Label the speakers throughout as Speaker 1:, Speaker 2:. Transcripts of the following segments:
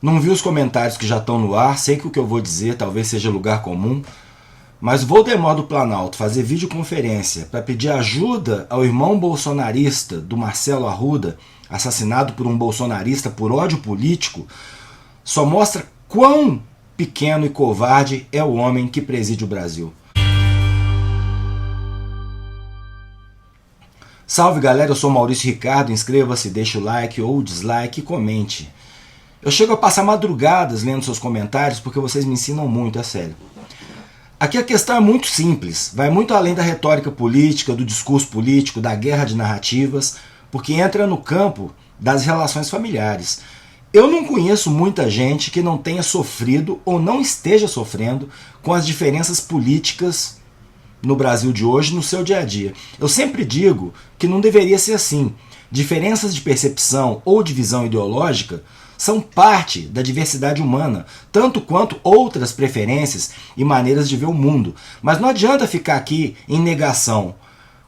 Speaker 1: Não vi os comentários que já estão no ar, sei que o que eu vou dizer talvez seja lugar comum, mas o Voldemort do Planalto fazer videoconferência para pedir ajuda ao irmão bolsonarista do Marcelo Arruda, assassinado por um bolsonarista por ódio político, só mostra quão pequeno e covarde é o homem que preside o Brasil. Salve galera, eu sou Maurício Ricardo, inscreva-se, deixe o like ou o dislike e comente. Eu chego a passar madrugadas lendo seus comentários porque vocês me ensinam muito, é sério. Aqui a questão é muito simples, vai muito além da retórica política, do discurso político, da guerra de narrativas, porque entra no campo das relações familiares. Eu não conheço muita gente que não tenha sofrido ou não esteja sofrendo com as diferenças políticas no Brasil de hoje, no seu dia a dia. Eu sempre digo que não deveria ser assim. Diferenças de percepção ou de visão ideológica são parte da diversidade humana, tanto quanto outras preferências e maneiras de ver o mundo. Mas não adianta ficar aqui em negação.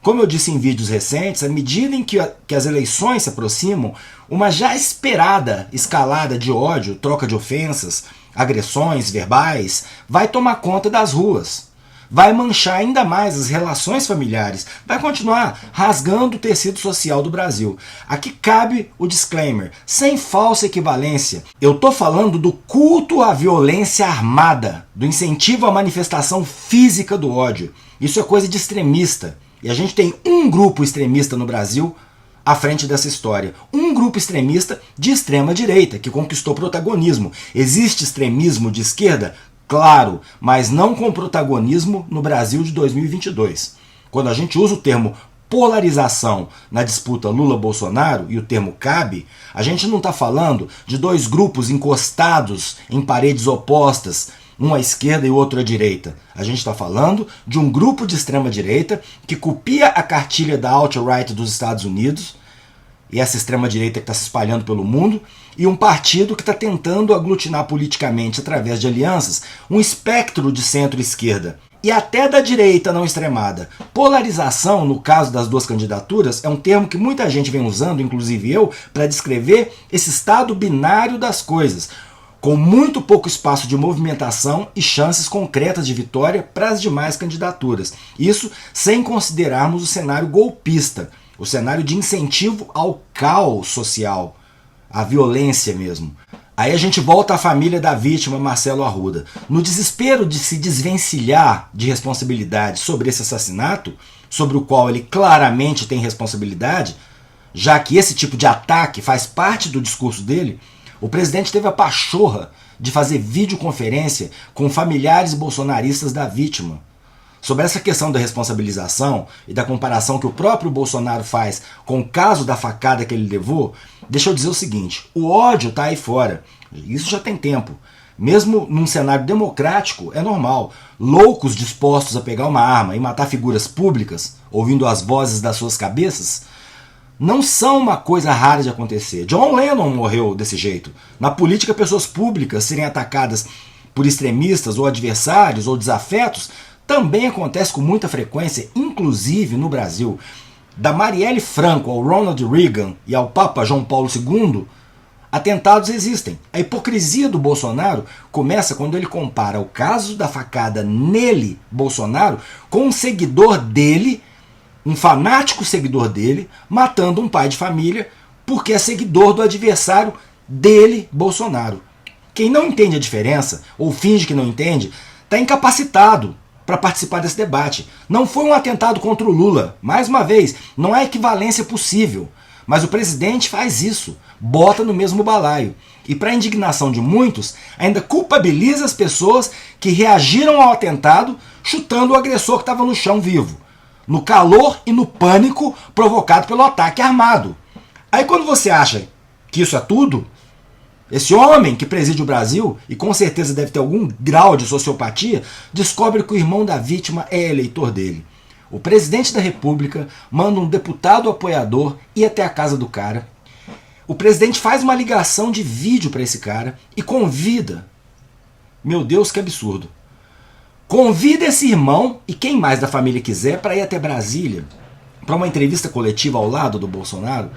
Speaker 1: Como eu disse em vídeos recentes, à medida em que as eleições se aproximam, uma já esperada escalada de ódio, troca de ofensas, agressões verbais, vai tomar conta das ruas. Vai manchar ainda mais as relações familiares, vai continuar rasgando o tecido social do Brasil. Aqui cabe o disclaimer, sem falsa equivalência. Eu tô falando do culto à violência armada, do incentivo à manifestação física do ódio. Isso é coisa de extremista. E a gente tem um grupo extremista no Brasil à frente dessa história. Um grupo extremista de extrema direita, que conquistou protagonismo. Existe extremismo de esquerda? Claro, mas não com protagonismo no Brasil de 2022. Quando a gente usa o termo polarização na disputa Lula-Bolsonaro e o termo cabe, a gente não está falando de dois grupos encostados em paredes opostas, um à esquerda e o outro à direita. A gente está falando de um grupo de extrema-direita que copia a cartilha da alt-right dos Estados Unidos, e essa extrema-direita que está se espalhando pelo mundo, e um partido que está tentando aglutinar politicamente, através de alianças, um espectro de centro-esquerda, e até da direita não extremada. Polarização, no caso das duas candidaturas, é um termo que muita gente vem usando, inclusive eu, para descrever esse estado binário das coisas, com muito pouco espaço de movimentação e chances concretas de vitória para as demais candidaturas. Isso sem considerarmos o cenário golpista, o cenário de incentivo ao caos social, à violência mesmo. Aí a gente volta à família da vítima, Marcelo Arruda. No desespero de se desvencilhar de responsabilidade sobre esse assassinato, sobre o qual ele claramente tem responsabilidade, já que esse tipo de ataque faz parte do discurso dele, o presidente teve a pachorra de fazer videoconferência com familiares bolsonaristas da vítima. Sobre essa questão da responsabilização e da comparação que o próprio Bolsonaro faz com o caso da facada que ele levou, deixa eu dizer o seguinte, o ódio está aí fora, isso já tem tempo. Mesmo num cenário democrático, é normal. Loucos dispostos a pegar uma arma e matar figuras públicas, ouvindo as vozes das suas cabeças, não são uma coisa rara de acontecer. John Lennon morreu desse jeito. Na política, pessoas públicas serem atacadas por extremistas ou adversários ou desafetos também acontece com muita frequência, inclusive no Brasil. Da Marielle Franco ao Ronald Reagan e ao Papa João Paulo II, atentados existem. A hipocrisia do Bolsonaro começa quando ele compara o caso da facada nele, Bolsonaro, com um seguidor dele, um fanático seguidor dele, matando um pai de família porque é seguidor do adversário dele, Bolsonaro. Quem não entende a diferença, ou finge que não entende, está incapacitado para participar desse debate. Não foi um atentado contra o Lula. Mais uma vez, não há equivalência possível. Mas o presidente faz isso, bota no mesmo balaio. E para a indignação de muitos, ainda culpabiliza as pessoas que reagiram ao atentado chutando o agressor que estava no chão vivo. No calor e no pânico provocado pelo ataque armado. Aí quando você acha que isso é tudo, esse homem que preside o Brasil, e com certeza deve ter algum grau de sociopatia, descobre que o irmão da vítima é eleitor dele. O presidente da República manda um deputado apoiador ir até a casa do cara. O presidente faz uma ligação de vídeo para esse cara e convida. Meu Deus, que absurdo. Convida esse irmão e quem mais da família quiser para ir até Brasília, para uma entrevista coletiva ao lado do Bolsonaro,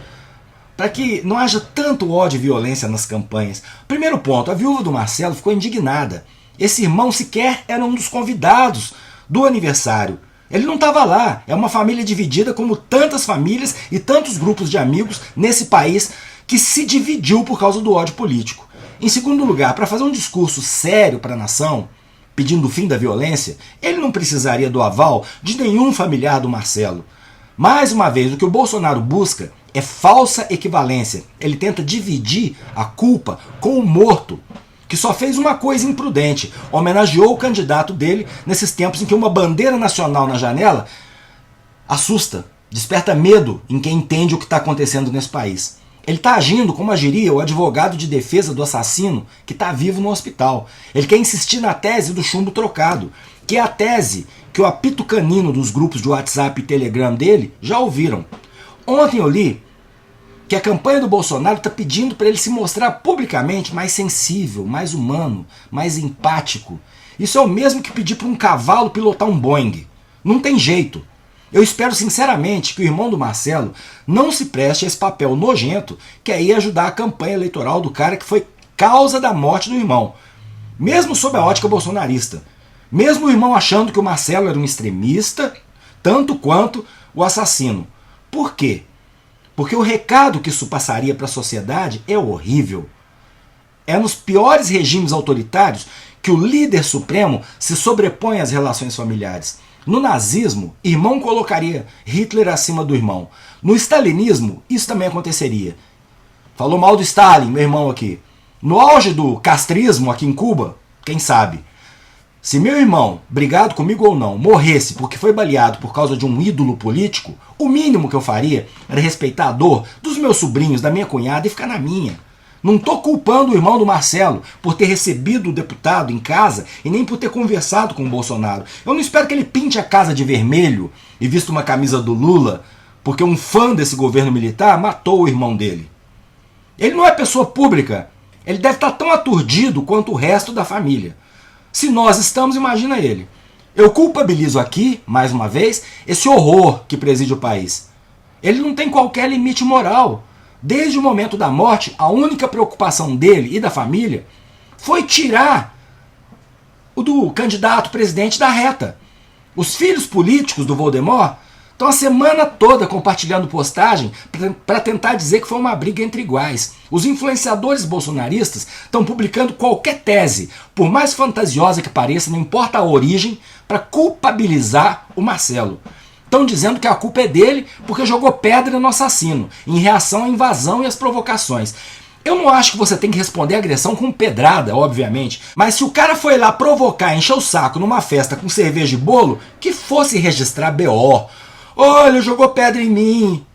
Speaker 1: para que não haja tanto ódio e violência nas campanhas. Primeiro ponto, a viúva do Marcelo ficou indignada. Esse irmão sequer era um dos convidados do aniversário. Ele não estava lá. É uma família dividida como tantas famílias e tantos grupos de amigos nesse país que se dividiu por causa do ódio político. Em segundo lugar, para fazer um discurso sério para a nação, pedindo o fim da violência, ele não precisaria do aval de nenhum familiar do Marcelo. Mais uma vez, o que o Bolsonaro busca é falsa equivalência. Ele tenta dividir a culpa com o morto, que só fez uma coisa imprudente, homenageou o candidato dele nesses tempos em que uma bandeira nacional na janela assusta, desperta medo em quem entende o que está acontecendo nesse país. Ele está agindo como agiria o advogado de defesa do assassino que está vivo no hospital. Ele quer insistir na tese do chumbo trocado, que é a tese que o apito canino dos grupos de WhatsApp e Telegram dele já ouviram. Ontem eu li que a campanha do Bolsonaro está pedindo para ele se mostrar publicamente mais sensível, mais humano, mais empático. Isso é o mesmo que pedir para um cavalo pilotar um Boeing. Não tem jeito. Eu espero sinceramente que o irmão do Marcelo não se preste a esse papel nojento que é ir ajudar a campanha eleitoral do cara que foi causa da morte do irmão. Mesmo sob a ótica bolsonarista. Mesmo o irmão achando que o Marcelo era um extremista, tanto quanto o assassino. Por quê? Porque o recado que isso passaria para a sociedade é horrível. É nos piores regimes autoritários que o líder supremo se sobrepõe às relações familiares. No nazismo, irmão colocaria Hitler acima do irmão. No stalinismo, isso também aconteceria. Falou mal do Stalin, meu irmão aqui. No auge do castrismo aqui em Cuba, quem sabe? Se meu irmão, brigado comigo ou não, morresse porque foi baleado por causa de um ídolo político, o mínimo que eu faria era respeitar a dor dos meus sobrinhos, da minha cunhada e ficar na minha. Não estou culpando o irmão do Marcelo por ter recebido o deputado em casa e nem por ter conversado com o Bolsonaro. Eu não espero que ele pinte a casa de vermelho e vista uma camisa do Lula porque um fã desse governo militar matou o irmão dele. Ele não é pessoa pública. Ele deve estar tão aturdido quanto o resto da família. Se nós estamos, imagina ele. Eu culpabilizo aqui, mais uma vez, esse horror que preside o país. Ele não tem qualquer limite moral. Desde o momento da morte, a única preocupação dele e da família foi tirar o do candidato presidente da reta. Os filhos políticos do Voldemort estão a semana toda compartilhando postagem para tentar dizer que foi uma briga entre iguais. Os influenciadores bolsonaristas estão publicando qualquer tese, por mais fantasiosa que pareça, não importa a origem, para culpabilizar o Marcelo. Estão dizendo que a culpa é dele porque jogou pedra no assassino, em reação à invasão e às provocações. Eu não acho que você tem que responder a agressão com pedrada, obviamente, mas se o cara foi lá provocar, encher o saco numa festa com cerveja e bolo, que fosse registrar BO. Olha, jogou pedra em mim.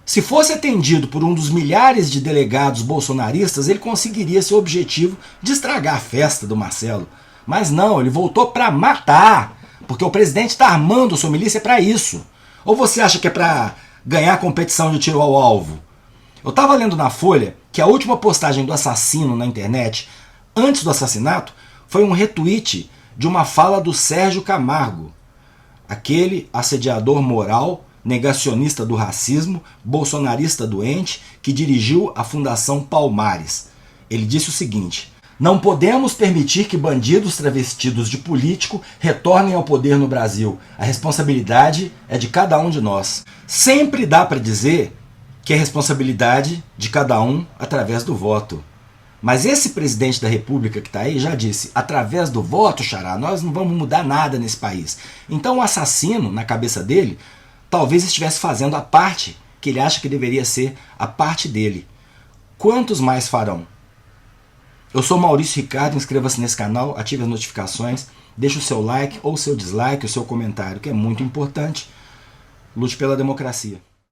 Speaker 1: Se fosse atendido por um dos milhares de delegados bolsonaristas, ele conseguiria seu objetivo de estragar a festa do Marcelo. Mas não, ele voltou para matar. Porque o presidente está armando a sua milícia para isso. Ou você acha que é para ganhar a competição de tiro ao alvo? Eu estava lendo na Folha que a última postagem do assassino na internet, antes do assassinato, foi um retweet de uma fala do Sérgio Camargo, aquele assediador moral, negacionista do racismo, bolsonarista doente, que dirigiu a Fundação Palmares. Ele disse o seguinte: não podemos permitir que bandidos travestidos de político retornem ao poder no Brasil. A responsabilidade é de cada um de nós. Sempre dá para dizer que é responsabilidade de cada um através do voto. Mas esse presidente da República que está aí já disse, através do voto, xará, nós não vamos mudar nada nesse país. Então o assassino, na cabeça dele, talvez estivesse fazendo a parte que ele acha que deveria ser a parte dele. Quantos mais farão? Eu sou Maurício Ricardo, inscreva-se nesse canal, ative as notificações, deixe o seu like ou o seu dislike, o seu comentário, que é muito importante. Lute pela democracia.